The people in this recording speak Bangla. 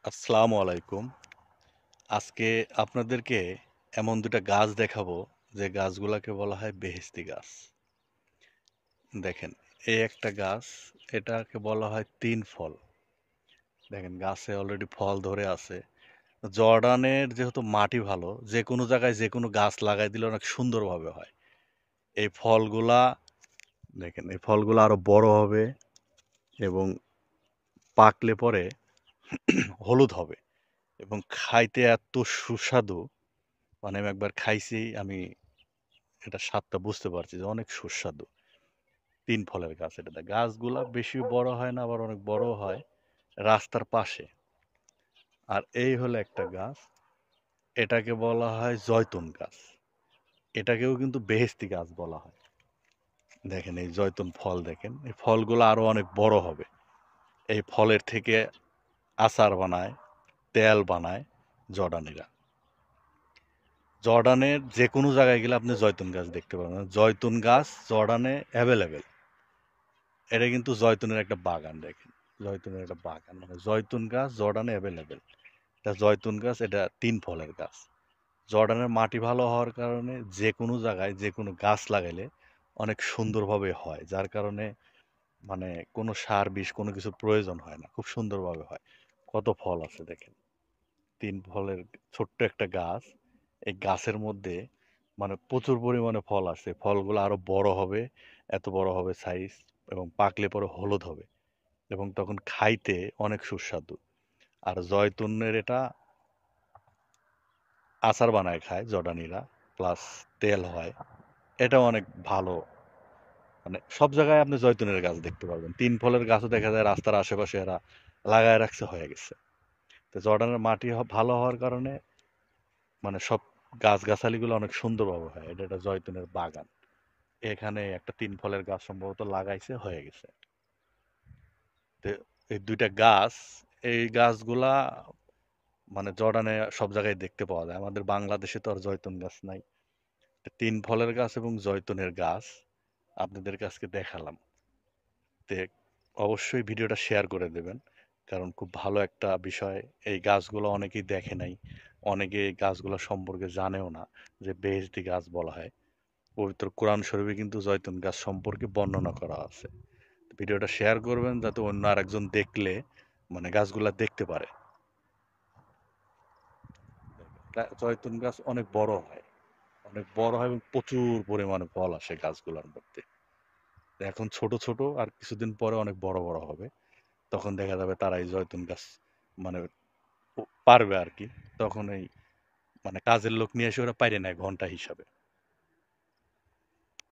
আসসালামু আলাইকুম। আজকে আপনাদেরকে এমন ২ টা গাছ দেখাবো, যে গাছগুলাকে বলা হয় বেহেশতি গাছ। দেখেন, এই একটা গাছ, এটাকে বলা হয় ৩ ফল। দেখেন গাছে অলরেডি ফল ধরে আছে। জর্ডানের যেহেতু মাটি ভালো, যেকোনো জায়গায় যেকোনো গাছ লাগাই দিলে অনেক সুন্দরভাবে হয়। এই ফলগুলা দেখেন, এই ফলগুলা আরো বড় হবে এবং পাকলে পরে হলুদ হবে এবং খাইতে এত সুস্বাদু। মানে আমি একবার খাইছি, আমি এটার স্বাদটা বুঝতে পারছি যে অনেক সুস্বাদু। ৩ ফলের গাছ এটাতে। গাছগুলা বেশি বড় হয় না, আবার অনেক বড়ও হয় রাস্তার পাশে। আর এই হলো একটা গাছ, এটাকে বলা হয় জয়তুন গাছ। এটাকেও কিন্তু বেহেশতি গাছ বলা হয়। দেখেন এই জয়তুন ফল দেখেন, এই ফলগুলো আরো অনেক বড় হবে। এই ফলের থেকে আচার বানায়, তেল বানায় জর্ডানিরা। জর্ডানের যেকোনো জায়গায় গেলে আপনি জয়তুন গাছ দেখতে পাবেন। জয়তুন গাছ জর্ডানে এভেলেবেল। এটা কিন্তু জয়তুনের একটা বাগান দেখেন। জয়তুনের একটা বাগান, মানে জয়তুন গাছ জর্ডানে অ্যাভেলেবেল। এটা জয়তুন গাছ, এটা ৩ ফলের গাছ। জর্ডানের মাটি ভালো হওয়ার কারণে যেকোনো জায়গায় যেকোনো গাছ লাগাইলে অনেক সুন্দরভাবে হয়। যার কারণে মানে কোনো সার বিষ কোনো কিছুর প্রয়োজন হয় না। খুব সুন্দরভাবে হয়। কত ফল আছে দেখেন। ৩ ফলের ছোট্ট একটা গাছ। এই গাছের মধ্যে মানে প্রচুর পরিমাণে ফল আসে। ফলগুলো আরো বড় হবে, এত বড় হবে সাইজ, এবং পাকলে পরে হলুদ হবে এবং তখন খাইতে অনেক সুস্বাদু। আর জয়তুনের এটা আচার বানায় খায় জর্ডানিরা, প্লাস তেল হয়। এটা অনেক ভালো। মানে সব জায়গায় আপনি জয়তুনের গাছ দেখতে পারবেন। ৩ ফলের গাছও দেখা যায় রাস্তার আশেপাশে এরা লাগায় রাখছে, হয়ে গেছে। তো জর্ডানের মাটি ভালো হওয়ার কারণে মানে সব গাছগাছালিগুলো অনেক সুন্দরভাবে হয়। এটা একটা জয়তুনের বাগান। এখানে একটা ৩ ফলের গাছ সম্ভবত লাগাইছে, হয়ে গেছে। তো এই ২ টা গাছ, এই গাছগুলা মানে জর্ডানে সব জায়গায় দেখতে পাওয়া যায়। আমাদের বাংলাদেশে তো আর জয়তুন গাছ নাই। ৩ ফলের গাছ এবং জয়তুনের গাছ আপনাদেরকে আজকে দেখালাম। তে অবশ্যই ভিডিওটা শেয়ার করে দেবেন। কারণ খুব ভালো একটা বিষয়। এই গাছগুলো অনেকেই দেখে নাই। অনেকে এই গাছগুলো সম্পর্কে জানেও না যে বেহেশতি গাছ বলা হয়। পবিত্র কোরআন শরীফে কিন্তু জয়তুন গাছ সম্পর্কে বর্ণনা করা আছে। ভিডিওটা শেয়ার করবেন যাতে অন্য আরেকজন দেখলে মানে গাছগুলা দেখতে পারে। জয়তুন গাছ অনেক বড় হয়। অনেক বড় হয় এবং প্রচুর পরিমাণে ফল আসে গাছগুলোর মধ্যে। এখন ছোট ছোট, আর কিছুদিন পরে অনেক বড় বড় হবে। তখন দেখা যাবে তারা এই জয়তুন গাছ মানে পারবে আর কি। তখন এই মানে কাজের লোক নিয়ে এসে ওরা পাইরে নেয় ঘন্টা হিসাবে।